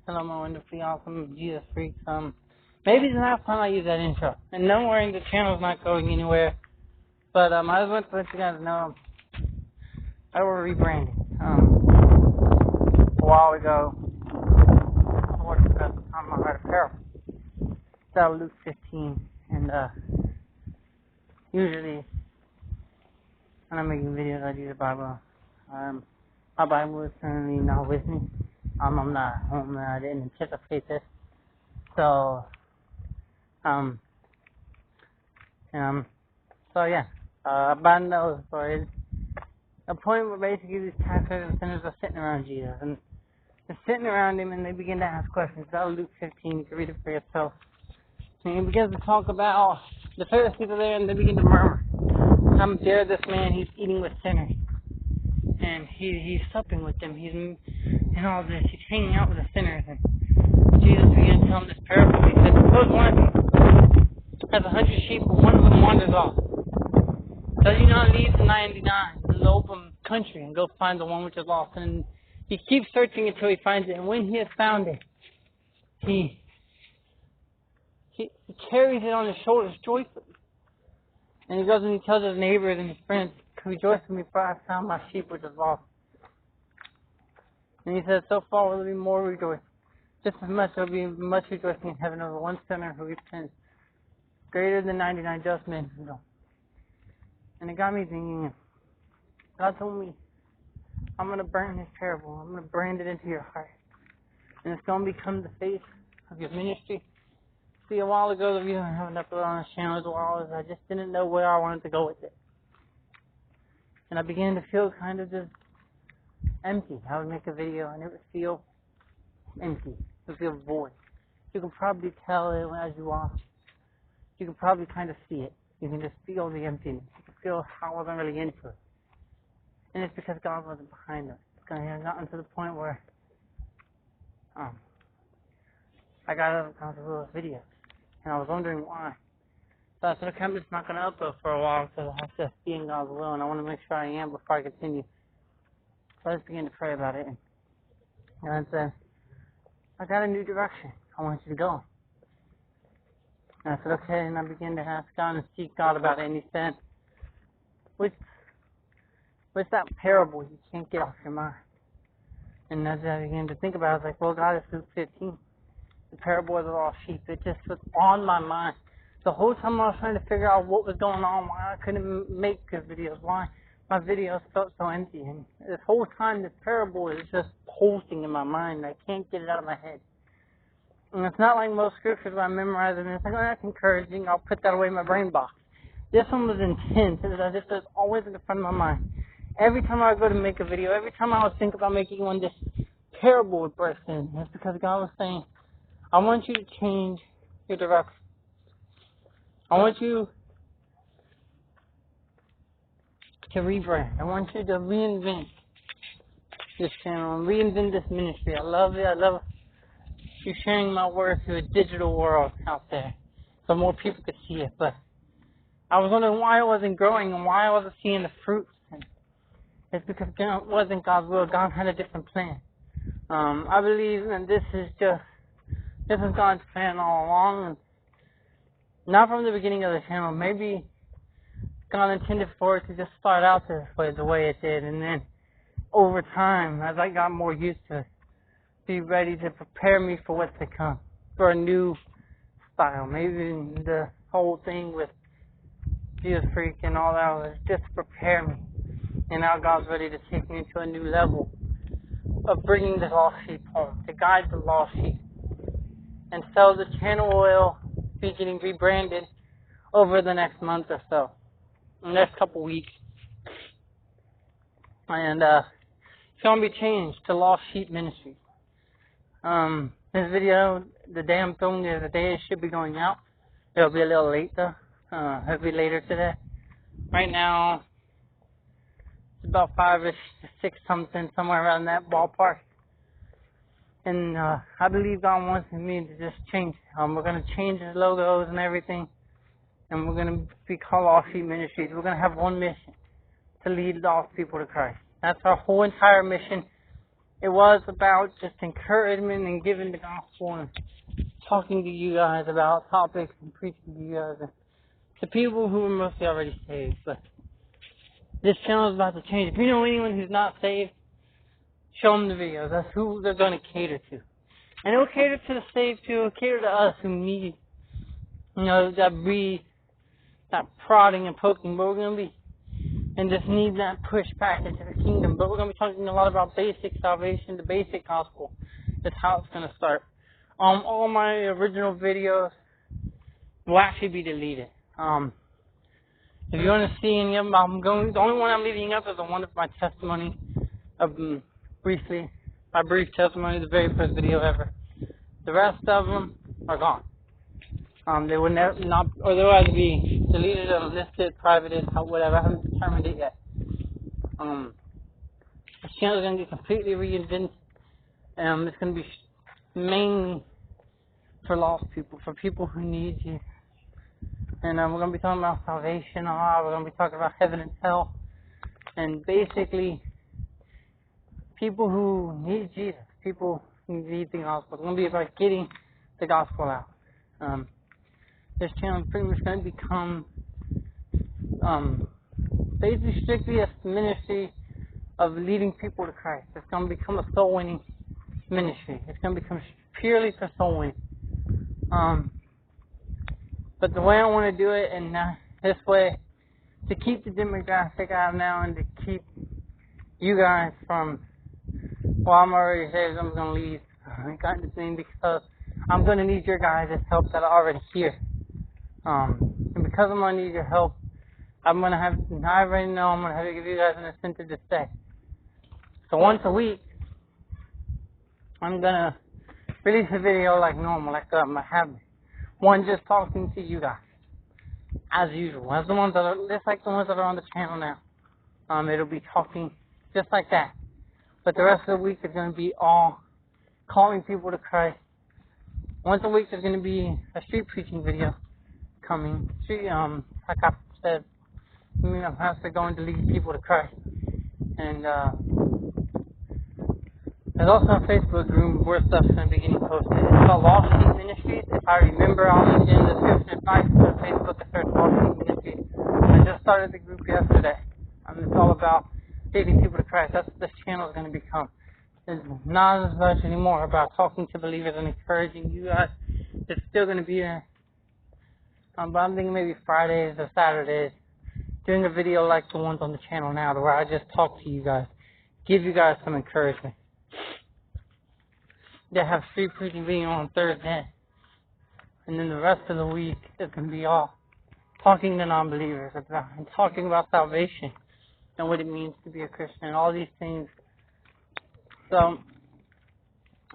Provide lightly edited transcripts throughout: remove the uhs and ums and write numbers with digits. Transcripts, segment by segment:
Hello, my wonderfully awesome Jesus freaks. Maybe it's the last time I use that intro. And don't worry, the channel's not going anywhere. But I just want to let you guys know I will rebrand it. A while ago, I worked with the time I read a parable. It's out of Luke 15, and usually when I'm making videos, I use the Bible. My Bible is currently not with me. I'm not home, and I didn't anticipate this. So yeah. About those stories. A point where basically these tax collectors and sinners are sitting around Jesus, and they're sitting around him, and they begin to ask questions. That was Luke 15. You can read it for yourself. And he begins to talk about the Pharisees are there, and they begin to murmur. How dare this man? He's eating with sinners, and he's supping with them. He's and all this. He's hanging out with the sinners. And Jesus began to tell him this parable. He said, "Suppose one of you has 100 sheep, but one of them wanders off. Does he not leave the 99 in the open country and go find the one which is lost? And he keeps searching until he finds it. And when he has found it, he carries it on his shoulders joyfully. And he goes and he tells his neighbors and his friends, 'Rejoice with me, for I have found my sheep which is lost.' And he says, so far will there be more rejoicing. Just as much there will be much rejoicing in heaven over one sinner who repents, greater than 99 just men who don't." And it got me thinking, God told me, I'm going to burn this parable. I'm going to brand it into your heart. And it's going to become the face of your ministry. See, a while ago, the reason I haven't uploaded on this channel as well is I just didn't know where I wanted to go with it. And I began to feel kind of just empty. I would make a video and it would feel empty. It would feel void. You can probably tell it as you watch. You can probably kind of see it. You can just feel the emptiness. You can feel how I wasn't really into it. And it's because God wasn't behind us. It's gotten to the point where I got uncomfortable with videos. And I was wondering why. So I said, okay, I'm just not going to upload for a while because I have to be in God's will, and I want to make sure I am before I continue. So I just began to pray about it. And I said, I got a new direction I want you to go. And I said, okay, and I began to ask God and seek God about it. And he said, what's that parable you can't get off your mind? And as I began to think about it, I was like, well, God, it's Luke 15. The parable of the lost sheep. It just was on my mind. The whole time I was trying to figure out what was going on, why I couldn't make good videos, why my videos felt so empty. And this whole time, this parable is just pulsing in my mind. I can't get it out of my head. And it's not like most scriptures where I memorize them and it's like, oh, that's encouraging. I'll put that away in my brain box. This one was intense. It was always in the front of my mind. Every time I would go to make a video, every time I would think about making one, this parable would burst in. It's because God was saying, I want you to change your direction. I want you to rebrand. I want you to reinvent this channel and reinvent this ministry. I love it. I love you sharing my word to a digital world out there so more people could see it. But I was wondering why it wasn't growing and why I wasn't seeing the fruits. And it's because it wasn't God's will. God had a different plan. I believe that this is God's plan all along. And not from the beginning of the channel. Maybe God intended for it to just start out this way, the way it did. And then over time, as I got more used to it, be ready to prepare me for what's to come. For a new style. Maybe the whole thing with Jesus Freak and all that was just to prepare me. And now God's ready to take me to a new level of bringing the lost sheep home. To guide the lost sheep. And so the channel will be getting rebranded over the next month or so. The next couple weeks. And it's going to be changed to Lost Sheep Ministries. This video, the day I'm filming it, the day it should be going out. It'll be a little late though. It'll be later today. Right now, it's about 5-ish to 6 something, somewhere around that ballpark. And I believe God wants me to just change. We're going to change the logos and everything. And we're going to be called Lost Sheep Ministries. We're going to have one mission. To lead lost people to Christ. That's our whole entire mission. it was about just encouragement and giving the gospel and talking to you guys about topics and preaching to you guys and to people who are mostly already saved. But this channel is about to change. If you know anyone who's not saved, show them the videos. That's who they're going to cater to. And it will cater to the saved too. It will cater to us who need, that prodding and poking. But we're going to be, and just need that push back into the kingdom. But we're going to be talking a lot about basic salvation, the basic gospel. That's how it's going to start. All my original videos will actually be deleted. If you want to see any of them, the only one I'm leaving up is the one of my testimony, my brief testimony, the very first video ever. The rest of them are gone. They will never or they'll either be deleted, unlisted, privated, whatever. I haven't determined it yet. This channel is going to be completely reinvented. It's going to be mainly for lost people, for people who need you. And we're going to be talking about salvation. We're going to be talking about heaven and hell. And basically, people who need Jesus, people who need the gospel. It's going to be about getting the gospel out. This channel is pretty much going to become basically strictly a ministry of leading people to Christ. It's going to become a soul winning ministry. It's going to become purely for soul winning. But the way I want to do it, and this way, to keep the demographic I have now, and to keep you guys from, well, I'm already saved, I'm going to leave, kind of thing, because I'm going to need your guys' help that are already here. And because I'm going to need your help, I already know I'm going to have to give you guys an incentive to stay. So once a week, I'm going to release a video like normal, like I have one just talking to you guys, as usual, as the ones that are, just like the ones that are on the channel now. It'll be talking just like that. But the rest of the week is going to be all calling people to Christ. Once a week there's going to be a street preaching video coming. Like I said, I'm pastor going to lead people to Christ. And there's also a Facebook group where stuff's going to be getting posted. It's called Lost Sheep Ministries. If I remember, I'll link it in the description. If not, you can go to Facebook and search Lost Sheep Ministries. I just started the group yesterday. It's all about leading people to Christ. That's what this channel is going to become. It's not as much anymore about talking to believers and encouraging you guys. It's still going to be there. But I'm thinking maybe Fridays or Saturdays, doing a video like the ones on the channel now, where I just talk to you guys, give you guys some encouragement. They have street preaching video on Thursday, and then the rest of the week is going to be all talking to non-believers and talking about salvation and what it means to be a Christian and all these things. So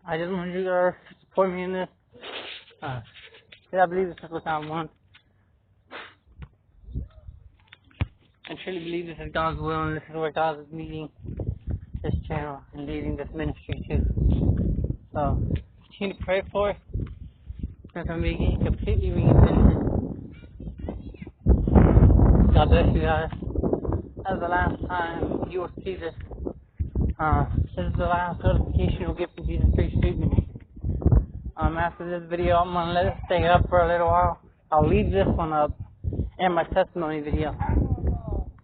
I just want you guys to support me in this. I believe this is what I want. I truly believe this is God's will, and this is where God is leading this channel and leading this ministry too. So continue to pray for it. Because I'm being completely reinvented. God bless you guys. That's the last time you will see this. This is the last notification you'll get from Jesus Free Street Ministry. After this video, I'm going to let it stay up for a little while. I'll leave this one up and my testimony video.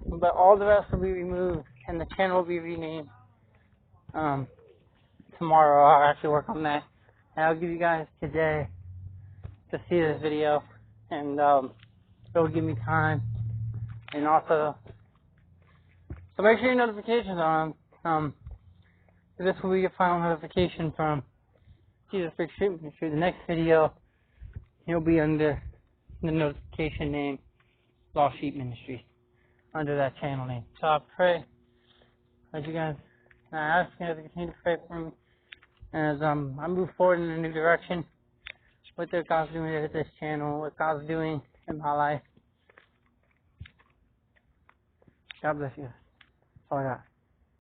But all the rest will be removed and the channel will be renamed. Tomorrow I'll actually work on that. And I'll give you guys today to see this video. And it'll give me time. And also, so make sure your notifications are on. This will be your final notification from Jesus Freak Street Ministry. The next video, you'll be under the notification name Lost Sheep Ministries, under that channel name. So I pray as you guys, I ask you guys to continue to pray for me as I move forward in a new direction. What God's doing at this channel, what God's doing in my life. God bless you. That's all I got.